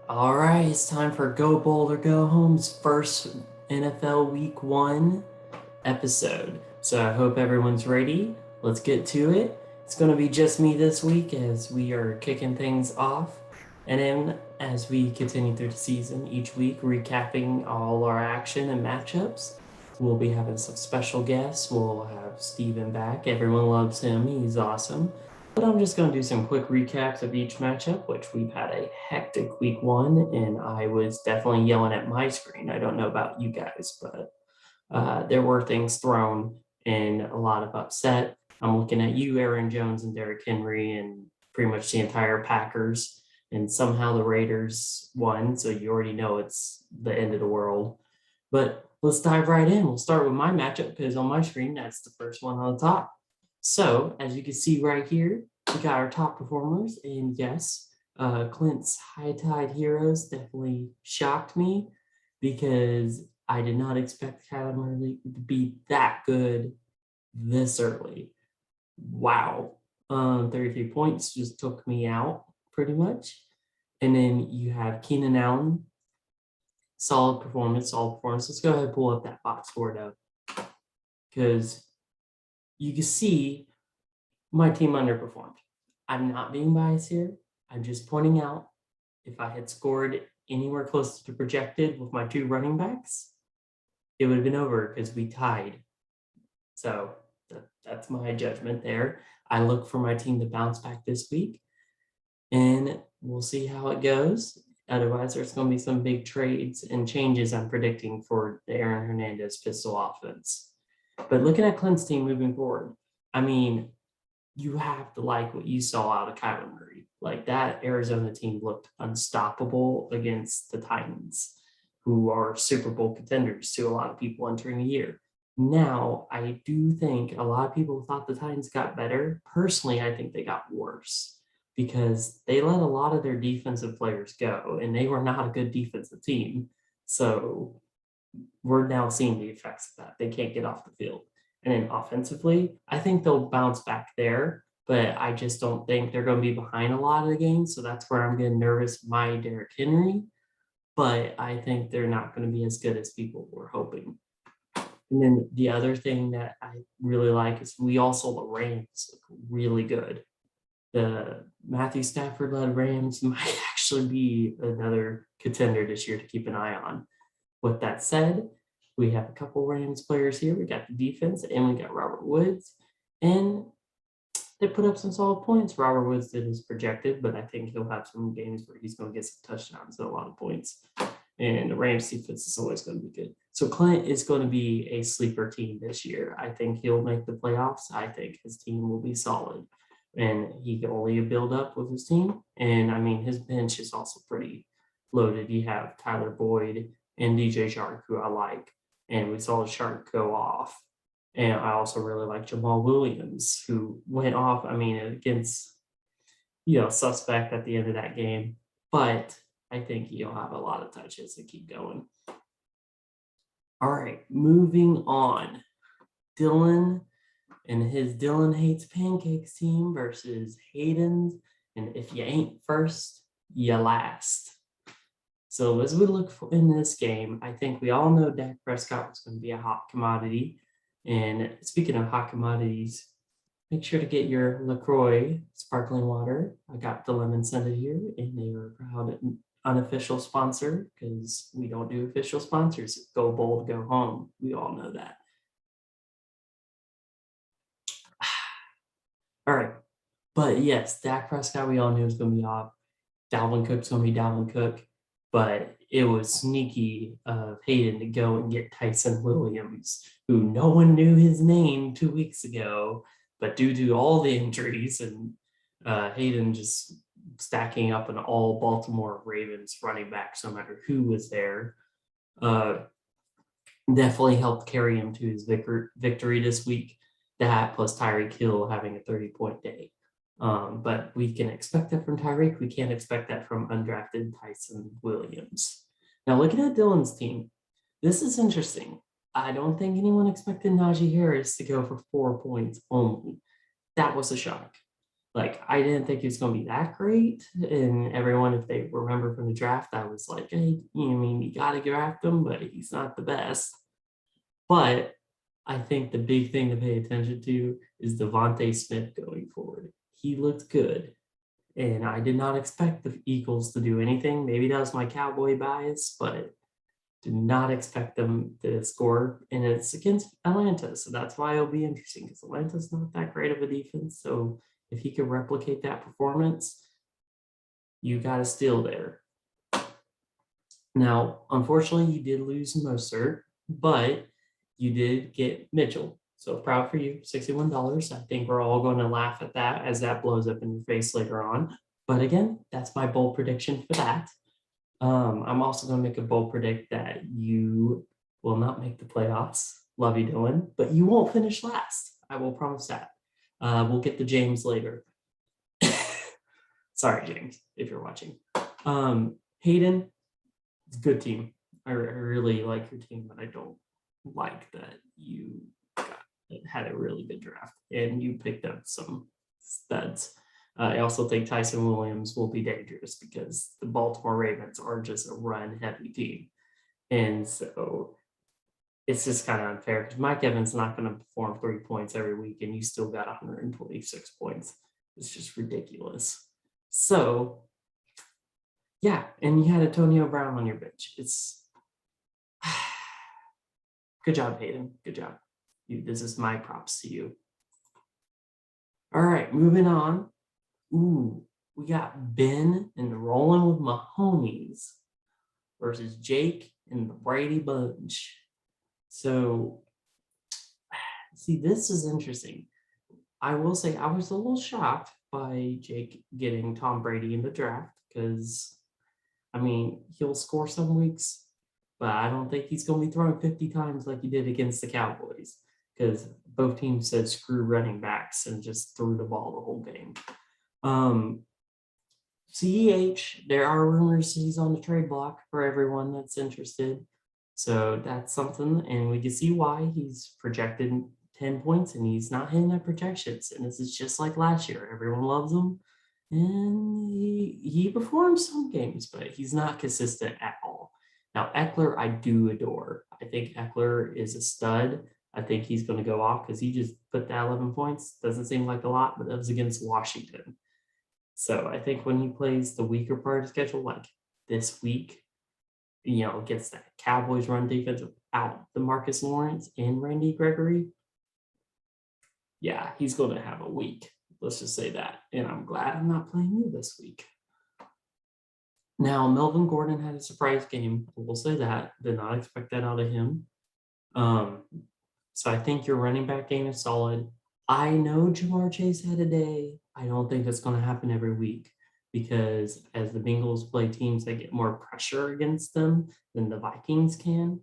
All right, it's time for Go Bold or Go Home's first NFL Week 1 episode. So I hope everyone's ready. Let's get to it. It's going to be just me this week as we are kicking things off. And then as we continue through the season, each week recapping all our action and matchups. We'll be having some special guests. We'll have Steven back. Everyone loves him. He's awesome. But I'm just going to do some quick recaps of each matchup, which we've had a hectic week 1, and I was definitely yelling at my screen. I don't know about you guys, but there were things thrown and a lot of upset. I'm looking at you, Aaron Jones and Derrick Henry, and pretty much the entire Packers. And somehow the Raiders won, so you already know it's the end of the world. But let's dive right in. We'll start with my matchup because on my screen, that's the first one on the top. So as you can see right here, we got our top performers. And yes, Clint's High Tide Heroes definitely shocked me because I did not expect Kyler Murray to be that good this early. Wow. 33 points just took me out pretty much. And then you have Keenan Allen. Solid performance, solid performance. Let's go ahead and pull up that box score though. Because you can see my team underperformed. I'm not being biased here. I'm just pointing out if I had scored anywhere close to projected with my two running backs, it would have been over because we tied. So that's my judgment there. I look for my team to bounce back this week, and we'll see how it goes. Otherwise, there's going to be some big trades and changes I'm predicting for the Aaron Hernandez pistol offense. But looking at Clint's team moving forward, I mean, you have to like what you saw out of Kyler Murray. Like that Arizona team looked unstoppable against the Titans, who are Super Bowl contenders to a lot of people entering the year. Now, I do think a lot of people thought the Titans got better. Personally, I think they got worse because they let a lot of their defensive players go, and they were not a good defensive team. So we're now seeing the effects of that. They can't get off the field. And then offensively, I think they'll bounce back there, but I just don't think they're going to be behind a lot of the games. So that's where I'm getting nervous. My Derrick Henry, but I think they're not going to be as good as people were hoping. And then the other thing that I really like is we all saw the Rams look really good. The Matthew Stafford led Rams might actually be another contender this year to keep an eye on. With that said, we have a couple Rams players here. We got the defense and we got Robert Woods. And they put up some solid points. Robert Woods did as projected, but I think he'll have some games where he's going to get some touchdowns and a lot of points. And the Rams defense is always going to be good. So Clint is going to be a sleeper team this year. I think he'll make the playoffs. I think his team will be solid. And he can only build up with his team. And I mean, his bench is also pretty loaded. You have Tyler Boyd and DJ Chark, who I like. And we saw Chark go off. And I also really like Jamal Williams, who went off, I mean, against, suspect at the end of that game. But I think he'll have a lot of touches to keep going. All right, moving on. Dylan and his Dylan Hates Pancakes team versus Hayden's. And if you ain't first, you last. So as we look in this game, I think we all know Dak Prescott was going to be a hot commodity. And speaking of hot commodities, make sure to get your LaCroix sparkling water. I got the lemon scented here, and they are a proud unofficial sponsor because we don't do official sponsors. Go bold, go home. We all know that. All right. But yes, Dak Prescott, we all knew was going to be off. Dalvin Cook's going to be Dalvin Cook. But it was sneaky of Hayden to go and get Tyson Williams, who no one knew his name 2 weeks ago. But due to all the injuries and Hayden just stacking up an all Baltimore Ravens running backs, no matter who was there, definitely helped carry him to his victory this week. That plus Tyreek Hill having a 30-point day. But we can expect that from Tyreek. We can't expect that from undrafted Tyson Williams. Now, looking at Dylan's team, this is interesting. I don't think anyone expected Najee Harris to go for 4 points only. That was a shock. Like, I didn't think he was going to be that great. And everyone, if they remember from the draft, I was like, hey, you got to draft him, but he's not the best. But I think the big thing to pay attention to is Devontae Smith going forward. He looked good. And I did not expect the Eagles to do anything. Maybe that was my Cowboy bias, but did not expect them to score. And it's against Atlanta. So that's why it'll be interesting because Atlanta's not that great of a defense. So if he could replicate that performance, you got a steal there. Now, unfortunately, you did lose Mostert, but you did get Mitchell. So proud for you, $61. I think we're all going to laugh at that as that blows up in your face later on. But again, that's my bold prediction for that. I'm also going to make a bold predict that you will not make the playoffs. Love you, Dylan, but you won't finish last. I will promise that. We'll get to James later. Sorry, James, if you're watching. Hayden, it's a good team. I really like your team, but I don't like that you had a really good draft and you picked up some studs. I also think Tyson Williams will be dangerous because the Baltimore Ravens are just a run-heavy team. And so it's just kind of unfair because Mike Evans is not going to perform 3 points every week and you still got 126 points. It's just ridiculous. So, yeah, and you had Antonio Brown on your bench. It's good job, Hayden. Good job. This is my props to you. All right, moving on. Ooh, we got Ben and rolling with Mahomes versus Jake and the Brady Bunch. So, see, this is interesting. I will say I was a little shocked by Jake getting Tom Brady in the draft because, he'll score some weeks, but I don't think he's going to be throwing 50 times like he did against the Cowboys because both teams said screw running backs and just threw the ball the whole game. CEH, there are rumors he's on the trade block for everyone that's interested. So that's something, and we can see why he's projected 10 points and he's not hitting that projections. And this is just like last year. Everyone loves him. And he performs some games, but he's not consistent at all. Now, Eckler, I do adore. I think Eckler is a stud. I think he's going to go off because he just put that 11 points. Doesn't seem like a lot, but that was against Washington. So I think when he plays the weaker part of the schedule, like this week, against that Cowboys run defense without the Marcus Lawrence and Randy Gregory, yeah, he's going to have a week. Let's just say that. And I'm glad I'm not playing you this week. Now, Melvin Gordon had a surprise game. We'll say that. Did not expect that out of him. So I think your running back game is solid. I know Jamar Chase had a day. I don't think that's going to happen every week because as the Bengals play teams that get more pressure against them than the Vikings can,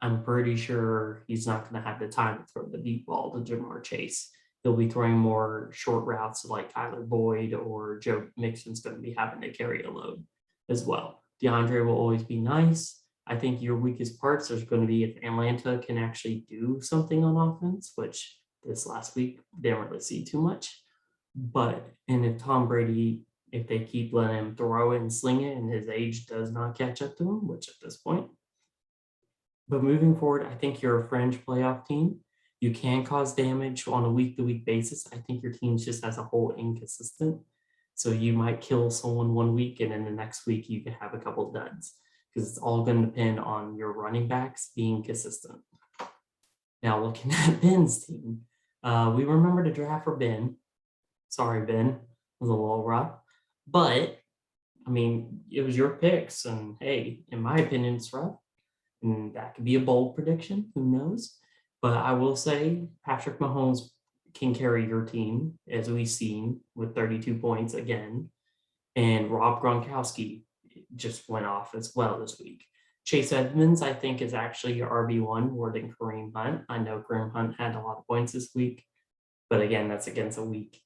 I'm pretty sure he's not going to have the time to throw the deep ball to Jamar Chase. He'll be throwing more short routes like Tyler Boyd or Joe Mixon's going to be having to carry a load as well. DeAndre will always be nice. I think your weakest parts are going to be if Atlanta can actually do something on offense, which this last week didn't really see too much. And if Tom Brady, if they keep letting him throw it and sling it and his age does not catch up to him, which at this point. But moving forward, I think you're a fringe playoff team. You can cause damage on a week-to-week basis. I think your team's just as a whole inconsistent. So you might kill someone 1 week and then the next week you can have a couple of duds because it's all going to depend on your running backs being consistent. Now looking at Ben's team, we remember to draft for Ben. Sorry, Ben, it was a little rough, but it was your picks, and hey, in my opinion, it's rough, and that could be a bold prediction. Who knows? But I will say Patrick Mahomes can carry your team, as we've seen, with 32 points again, and Rob Gronkowski just went off as well this week. Chase Edmonds, I think, is actually your RB1 more than Kareem Hunt. I know Kareem Hunt had a lot of points this week, but again, that's against a weak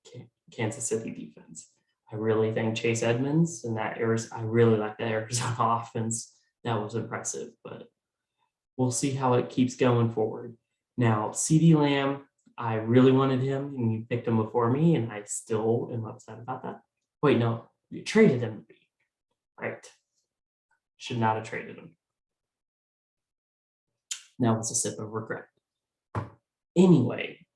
Kansas City defense. I really think Chase Edmonds and I really like that Arizona offense. That was impressive, but we'll see how it keeps going forward. Now, CeeDee Lamb, I really wanted him, and you picked him before me, and I still am upset about that. Wait, no, you traded him to me. Right. Should not have traded him. Now it's a sip of regret. Anyway,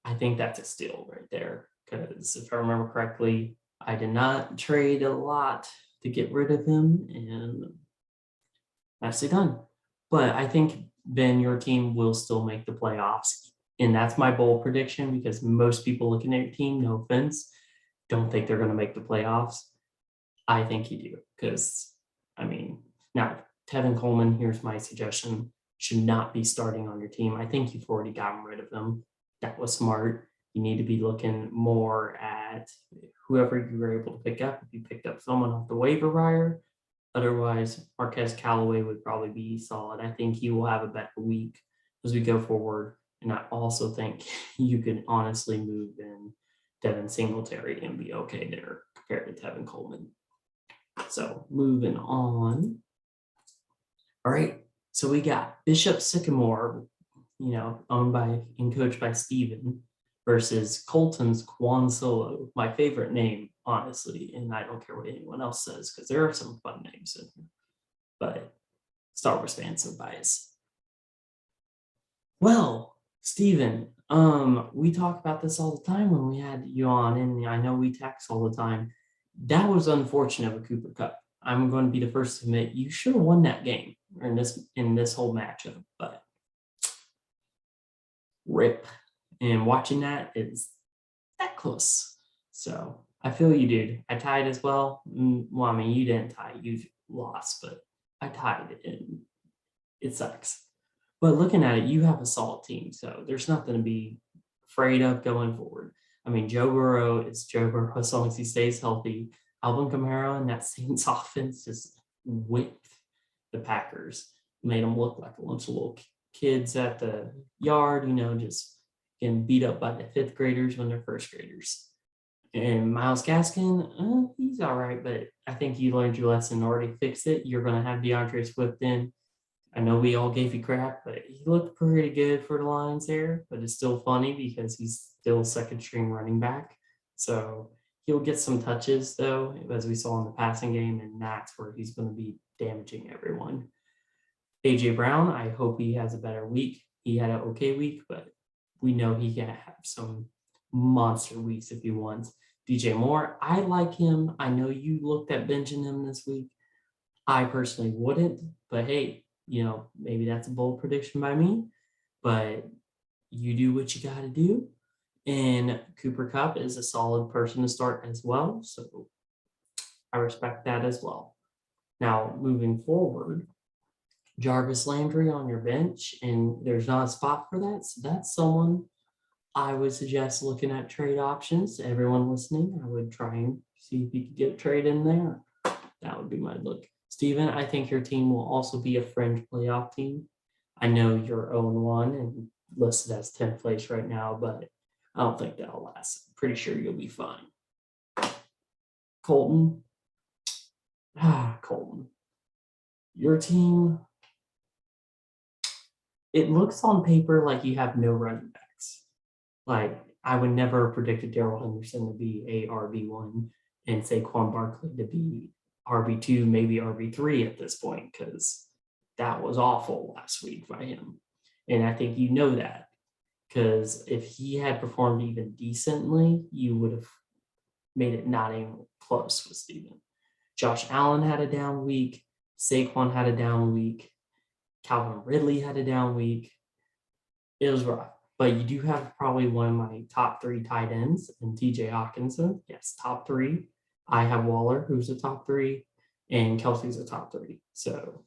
I think that's a steal right there, because if I remember correctly, I did not trade a lot to get rid of him, and nicely done. But I think, Ben, your team will still make the playoffs. And that's my bold prediction, because most people looking at your team, no offense, don't think they're going to make the playoffs. I think you do, because, I mean, now, Tevin Coleman, here's my suggestion, should not be starting on your team. I think you've already gotten rid of him. That was smart. You need to be looking more at whoever you were able to pick up. If you picked up someone off the waiver wire, otherwise, Marquez Callaway would probably be solid. I think he will have a better week as we go forward. And I also think you could honestly move in Devin Singletary and be okay there compared to Tevin Coleman. So moving on. All right. So we got Bishop Sycamore, owned by and coached by Steven, versus Colton's Quan Solo, my favorite name, honestly. And I don't care what anyone else says, because there are some fun names in here. But Star Wars fans are biased. Well, Steven, we talk about this all the time when we had you on, and I know we text all the time. That was unfortunate with Cooper Kupp. I'm going to be the first to admit you should have won that game or in this whole matchup, but rip. And watching that is that close. So I feel you, dude. I tied as well. Well, I mean, you didn't tie, you lost, but I tied, and it sucks. But looking at it, you have a solid team, so there's nothing to be afraid of going forward. I mean, Joe Burrow is Joe Burrow as long as he stays healthy. Alvin Kamara and that Saints offense just whipped the Packers, made them look like a bunch of little kids at the yard, just getting beat up by the fifth graders when they're first graders. And Myles Gaskin, he's all right, but I think you learned your lesson and already fixed it. You're going to have DeAndre Swift in. I know we all gave you crap, but he looked pretty good for the Lions there. But it's still funny because he's still second string running back. So he'll get some touches, though, as we saw in the passing game, and that's where he's going to be damaging everyone. A.J. Brown, I hope he has a better week. He had an okay week, but we know he can have some monster weeks if he wants. DJ Moore, I like him. I know you looked at benching him this week. I personally wouldn't, but hey, maybe that's a bold prediction by me, but you do what you got to do. And Cooper Kupp is a solid person to start as well. So I respect that as well. Now, moving forward, Jarvis Landry on your bench, and there's not a spot for that. So that's someone I would suggest looking at trade options. Everyone listening, I would try and see if you could get a trade in there. That would be my look. Steven, I think your team will also be a fringe playoff team. I know you're 0-1 and listed as 10th place right now, but I don't think that'll last. I'm pretty sure you'll be fine. Colton. Colton. Your team, it looks on paper like you have no running backs. Like, I would never have predicted Darrell Henderson to be a RB1 and Saquon Barkley to be RB2, maybe RB3 at this point, because that was awful last week by him. And I think you know that, because if he had performed even decently, you would have made it not even close with Steven. Josh Allen had a down week. Saquon had a down week. Calvin Ridley had a down week. It was rough. But you do have probably one of my top 3 tight ends, and TJ Hawkinson. Yes, top 3. I have Waller, who's a top 3, and Kelsey's a top 3. So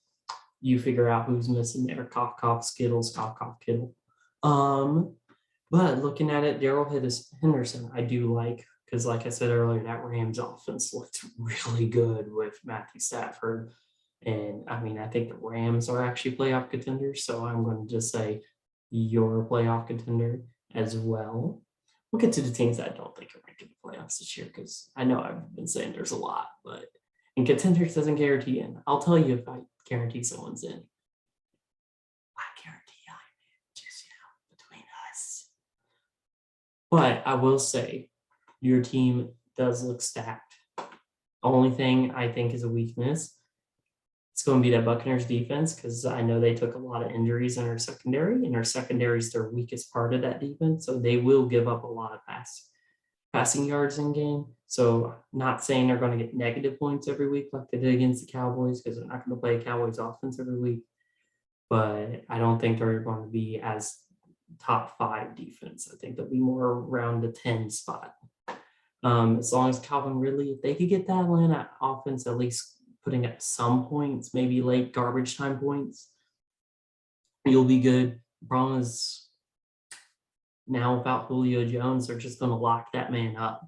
you figure out who's missing there. Cough, cough, Skittles, cough, cough, Kittle. But looking at it, Darrell Henderson, I do like, because like I said earlier, that Rams offense looked really good with Matthew Stafford. And I mean, I think the Rams are actually playoff contenders. So I'm going to just say you're a playoff contender as well. We'll get to the teams that I don't think are making the playoffs this year, because I know I've been saying there's a lot, but and contenders doesn't guarantee in. I'll tell you if I guarantee someone's in. I guarantee I'm in, just between us. But I will say, your team does look stacked. Only thing I think is a weakness, it's going to be that Buccaneers defense, because I know they took a lot of injuries in our secondary, and our secondary is their weakest part of that defense. So they will give up a lot of passing yards in game. So not saying they're going to get negative points every week like they did against the Cowboys, because they're not going to play Cowboys offense every week. But I don't think they're going to be as top 5 defense. I think they'll be more around the 10 spot. As long as Calvin Ridley, if they could get that Atlanta offense at least putting up some points, maybe late garbage time points, you'll be good. The problem is now without Julio Jones, they're just going to lock that man up.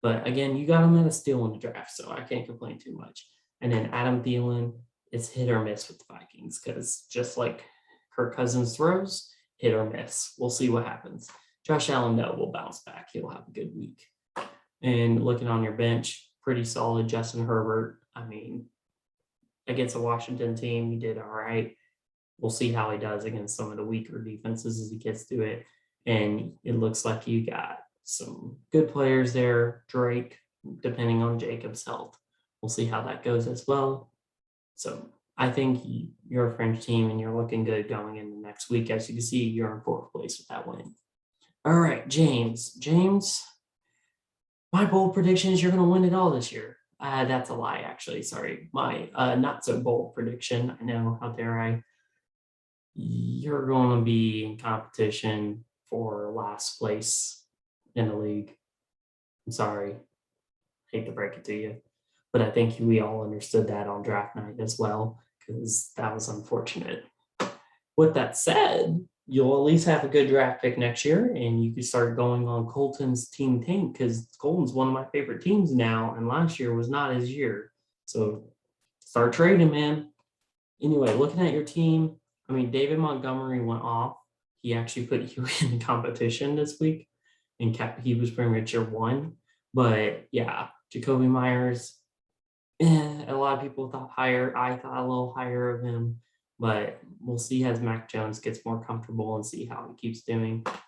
But again, you got him at a steal in the draft, so I can't complain too much. And then Adam Thielen, it's hit or miss with the Vikings, because just like Kirk Cousins throws, hit or miss. We'll see what happens. Josh Allen, though, will bounce back. He'll have a good week. And looking on your bench, pretty solid. Justin Herbert, I mean, against a Washington team, he did all right. We'll see how he does against some of the weaker defenses as he gets to it. And it looks like you got some good players there. Drake, depending on Jacob's health. We'll see how that goes as well. So I think you're a French team and you're looking good going into next week. As you can see, you're in 4th place with that win. All right, James. My bold prediction is you're going to win it all this year. That's a lie, actually. Sorry. My not so bold prediction. I know. How dare I? You're going to be in competition for last place in the league. I'm sorry. Hate to break it to you. But I think we all understood that on draft night as well, because that was unfortunate. With that said, you'll at least have a good draft pick next year, and you can start going on Colton's team tank, because Colton's one of my favorite teams now, and last year was not his year. So start trading, man. Anyway, looking at your team, I mean, David Montgomery went off. He actually put you in competition this week, and he was pretty much your one. But yeah, Jacoby Myers, a lot of people thought higher. I thought a little higher of him, but we'll see as Mac Jones gets more comfortable and see how he keeps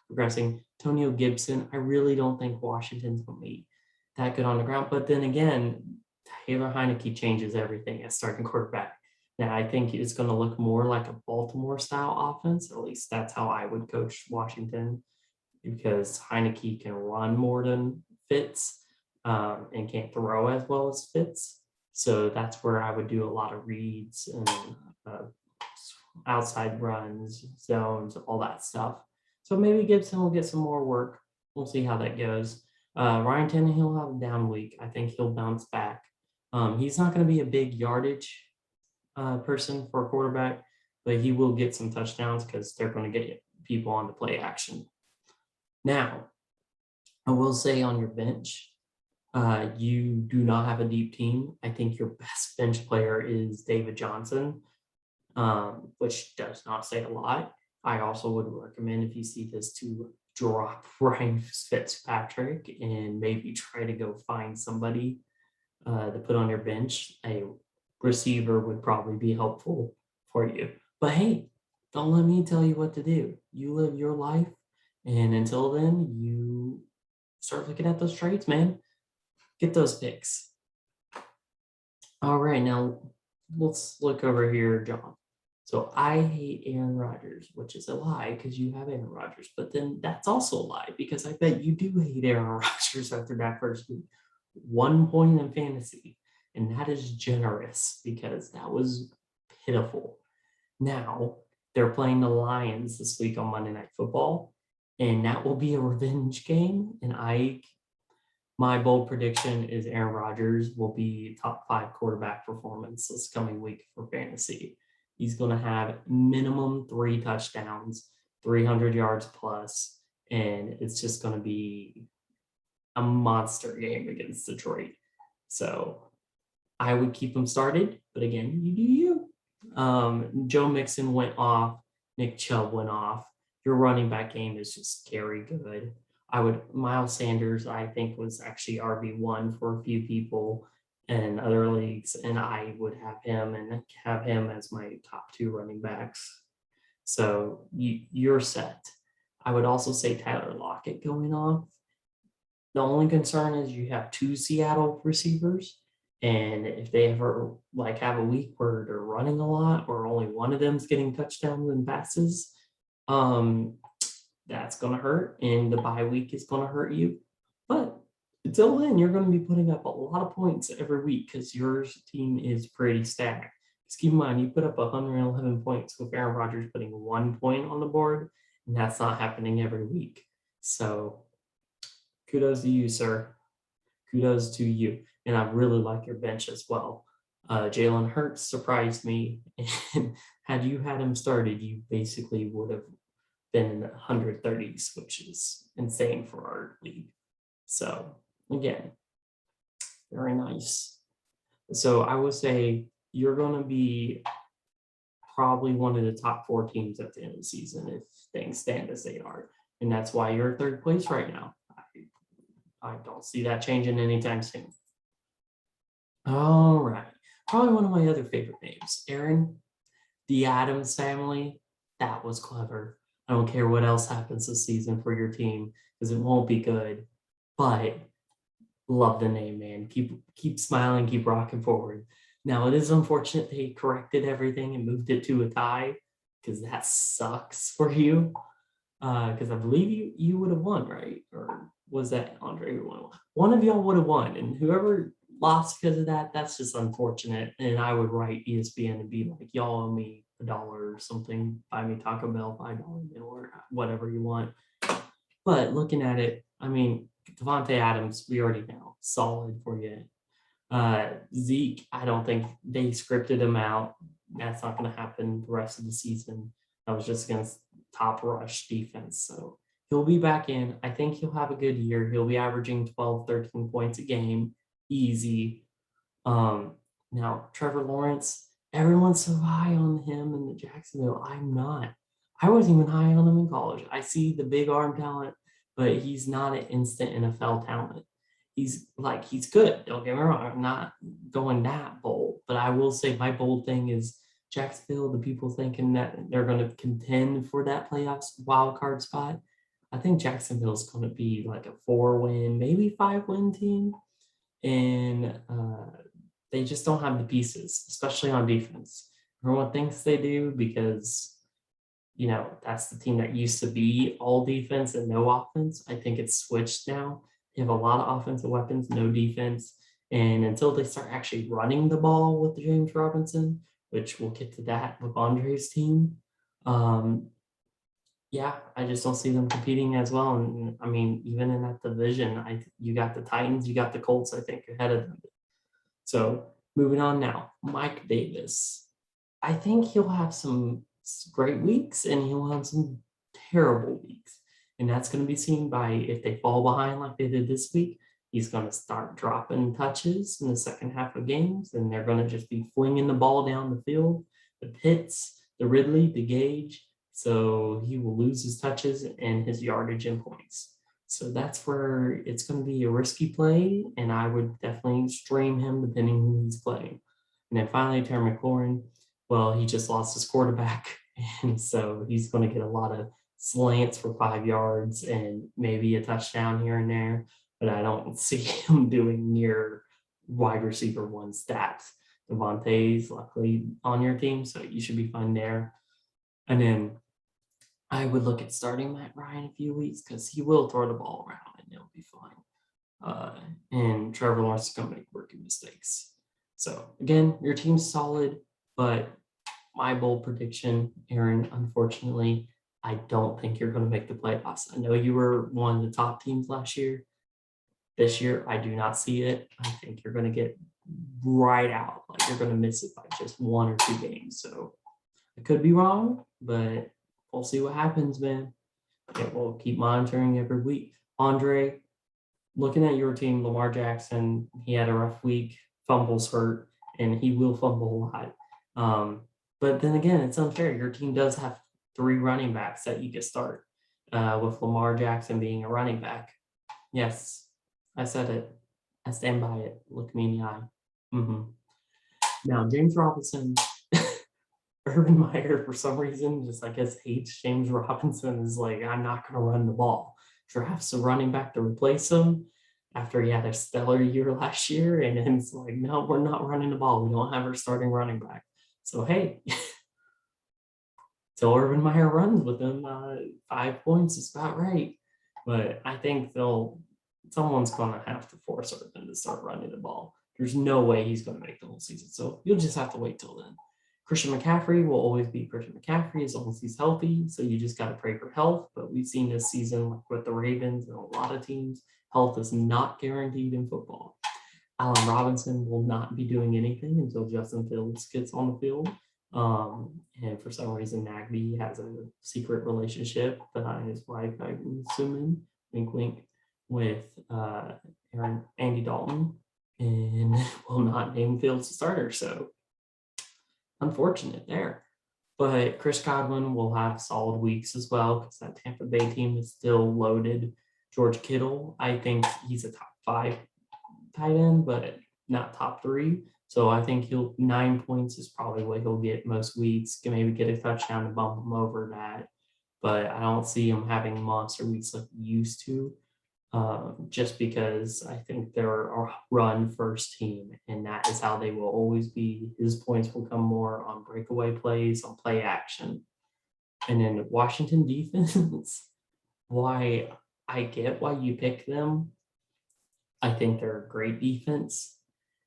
progressing. Antonio Gibson, I really don't think Washington's going to be that good on the ground. But then again, Taylor Heineke changes everything as starting quarterback. Now, I think it's going to look more like a Baltimore-style offense. At least that's how I would coach Washington, because Heineke can run more than Fitz and can't throw as well as Fitz. So that's where I would do a lot of reads and outside runs, zones, all that stuff. So maybe Gibson will get some more work. We'll see how that goes. Ryan Tannehill will have a down week. I think he'll bounce back. He's not going to be a big yardage person for a quarterback, but he will get some touchdowns because they're going to get people on the play action. Now, I will say on your bench, you do not have a deep team. I think your best bench player is David Johnson, which does not say a lot. I also would recommend, if you see this, to drop Ryan Fitzpatrick and maybe try to go find somebody to put on your bench. A receiver would probably be helpful for you. But hey, don't let me tell you what to do. You live your life. And until then, you start looking at those trades, man. Get those picks. All right, now let's look over here, John. So I hate Aaron Rodgers, which is a lie because you have Aaron Rodgers. But then that's also a lie because I bet you do hate Aaron Rodgers after that first week. 1 point in fantasy. And that is generous because that was pitiful. Now they're playing the Lions this week on Monday Night Football. And that will be a revenge game. And my bold prediction is Aaron Rodgers will be top 5 quarterback performance this coming week for fantasy. He's going to have minimum 3 touchdowns, 300 yards plus, and it's just going to be a monster game against Detroit. So I would keep him started, but again, you do you. Joe Mixon went off. Nick Chubb went off. Your running back game is just scary good. Miles Sanders, I think, was actually RB1 for a few people in other leagues, and I would have him as my top 2 running backs. So you're set. I would also say Tyler Lockett going off. The only concern is you have two Seattle receivers, and if they ever like have a week where they're running a lot or only one of them's getting touchdowns and passes, um, that's gonna hurt, and the bye week is gonna hurt you. But until then, you're gonna be putting up a lot of points every week because your team is pretty stacked. Just keep in mind, you put up 111 points with Aaron Rodgers putting 1 point on the board, and that's not happening every week. So kudos to you, sir. Kudos to you. And I really like your bench as well. Jalen Hurts surprised me. And had you had him started, you basically would have been in the 130s, which is insane for our league. So, again, very nice. So, I would say you're going to be probably one of the top 4 teams at the end of the season if things stand as they are. And that's why you're third place right now. I don't see that changing anytime soon. All right. Probably one of my other favorite names, Aaron, the Adams family. That was clever. I don't care what else happens this season for your team because it won't be good. But love the name, man. Keep smiling, keep rocking forward. Now it is unfortunate they corrected everything and moved it to a tie because that sucks for you. Because I believe you would have won, right? Or was that Andre who won? One of y'all would have won, and whoever lost because of that, that's just unfortunate. And I would write ESPN and be like, y'all owe me $1 or something, buy me Taco Bell, $5 meal or whatever you want. But looking at it, I mean, Devontae Adams, we already know, solid for you. Zeke, I don't think they scripted him out. That's not going to happen the rest of the season. That was just against top rush defense. So he'll be back in. I think he'll have a good year. He'll be averaging 12, 13 points a game. Easy. Now, Trevor Lawrence, everyone's so high on him in the Jacksonville. I'm not. I wasn't even high on him in college. I see the big arm talent, but he's not an instant NFL talent. He's good. Don't get me wrong. I'm not going that bold, but I will say my bold thing is Jacksonville, the people thinking that they're going to contend for that playoffs wild card spot. I think Jacksonville's going to be like a 4-win, maybe 5-win team. And they just don't have the pieces, especially on defense. Everyone thinks they do because, that's the team that used to be all defense and no offense. I think it's switched now. They have a lot of offensive weapons, no defense. And until they start actually running the ball with James Robinson, which we'll get to that with Andre's team, I just don't see them competing as well. And I mean, even in that division, you got the Titans, you got the Colts, I think, ahead of them. So moving on now, Mike Davis. I think he'll have some great weeks and he'll have some terrible weeks. And that's going to be seen by if they fall behind like they did this week, he's going to start dropping touches in the second half of games, and they're going to just be flinging the ball down the field, the Pitts, the Ridley, the Gage. So he will lose his touches and his yardage and points. So that's where it's going to be a risky play, and I would definitely stream him depending who he's playing. And then finally, Terry McLaurin, well, he just lost his quarterback, and so he's going to get a lot of slants for 5 yards and maybe a touchdown here and there, but I don't see him doing near wide receiver 1 stats. Devontae's luckily on your team, so you should be fine there. And then I would look at starting Matt Ryan a few weeks because he will throw the ball around and it'll be fine. And Trevor Lawrence is going to make rookie mistakes. So again, your team's solid, but my bold prediction, Aaron, unfortunately, I don't think you're going to make the playoffs. I know you were one of the top teams last year. This year, I do not see it. I think you're going to get right out. Like you're going to miss it by just 1 or 2 games. So I could be wrong, but we'll see what happens, man. Yeah, we'll keep monitoring every week. Andre, looking at your team, Lamar Jackson, he had a rough week, fumbles hurt, and he will fumble a lot. But then again, it's unfair. Your team does have 3 running backs that you can start, with Lamar Jackson being a running back. Yes, I said it. I stand by it. Look me in the eye. Now, James Robinson, Urban Meyer, for some reason, just I guess hates James Robinson, is like, I'm not going to run the ball. Drafts a running back to replace him after he had a stellar year last year. And then it's like, no, we're not running the ball. We don't have our starting running back. So, hey, till Urban Meyer runs with him, 5 points is about right. But I think someone's going to have to force Urban to start running the ball. There's no way he's going to make the whole season. So you'll just have to wait till then. Christian McCaffrey will always be Christian McCaffrey as long as he's healthy. So you just got to pray for health. But we've seen this season, like with the Ravens and a lot of teams, health is not guaranteed in football. Allen Robinson will not be doing anything until Justin Fields gets on the field. And for some reason, Nagby has a secret relationship behind his wife, I'm assuming, wink, wink, with Andy Dalton, and will not name Fields a starter. So unfortunate there. But Chris Godwin will have solid weeks as well because that Tampa Bay team is still loaded. George Kittle, I think he's a top 5 tight end, but not top 3. So I think 9 points is probably what he'll get most weeks. Can maybe get a touchdown to bump him over that. But I don't see him having monster weeks like he used to. Just because I think they're a run first team, and that is how they will always be. His points will come more on breakaway plays, on play action. And then Washington defense, why I get why you pick them. I think they're a great defense.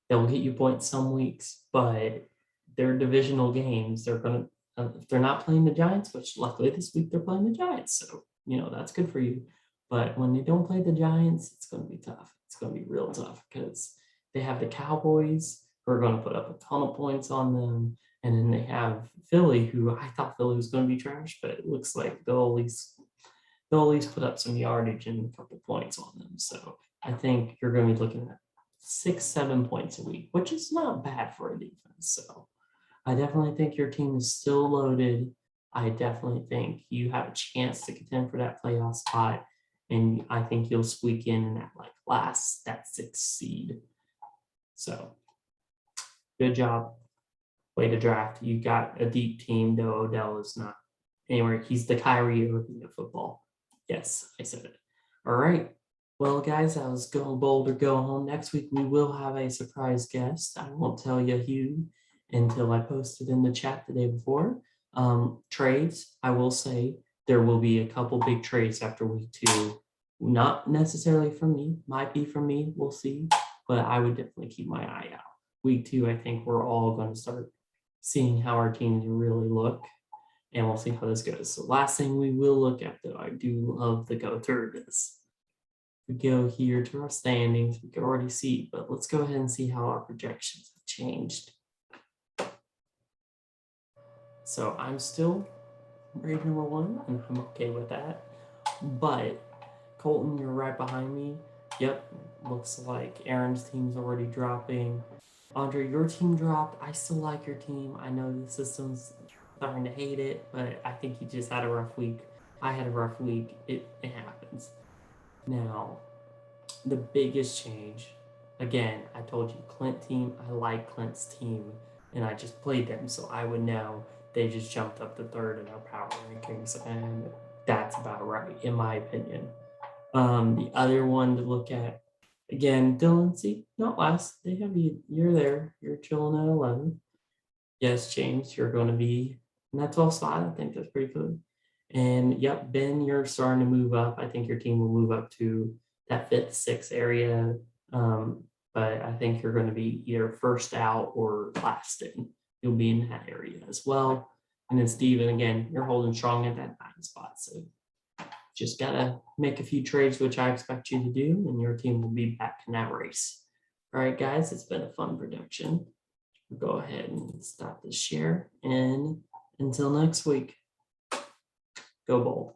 They'll get you points some weeks, but they're divisional games. They're going to, if they're not playing the Giants, which luckily this week they're playing the Giants. So, that's good for you. But when they don't play the Giants, it's going to be tough. It's going to be real tough because they have the Cowboys who are going to put up a ton of points on them. And then they have Philly, who I thought Philly was going to be trash, but it looks like they'll at least put up some yardage and a couple points on them. So I think you're going to be looking at 6-7 points a week, which is not bad for a defense. So I definitely think your team is still loaded. I definitely think you have a chance to contend for that playoff spot. And I think you'll squeak in that that 6th seed. So good job. Way to draft. You got a deep team, though Odell is not anywhere. He's the Kyrie Irving of football. Yes, I said it. All right. Well, guys, I was Go Bold or Go Home. Next week, we will have a surprise guest. I won't tell you who until I post it in the chat the day before. Trades, I will say there will be a couple big trades after week 2. Not necessarily from me. Might be from me. We'll see. But I would definitely keep my eye out. Week 2, I think we're all going to start seeing how our teams really look. And we'll see how this goes. So last thing we will look at, though, I do love the go through this. We go here to our standings. We can already see, but let's go ahead and see how our projections have changed. So I'm still rated number 1, and I'm okay with that. But Colton, you're right behind me. Yep, looks like Aaron's team's already dropping. Andre, your team dropped. I still like your team. I know the system's starting to hate it, but I think you just had a rough week. I had a rough week. It happens. Now, the biggest change, again, I told you Clint team, I like Clint's team, and I just played them, so I would know they just jumped up to 3rd in our power rankings, and that's about right, in my opinion. The other one to look at, again, Dylan, see, not last. They have you. You're there. You're chilling at 11. Yes, James, you're going to be in that 12th spot. I think that's pretty good. And yep, Ben, you're starting to move up. I think your team will move up to that 5th, 6th area. But I think you're going to be either first out or last in. You'll be in that area as well. And then Steven, again, you're holding strong at that 9th spot. So just got to make a few trades, which I expect you to do, and your team will be back in that race. All right, guys, it's been a fun production. We'll go ahead and stop the share. And until next week, go bold.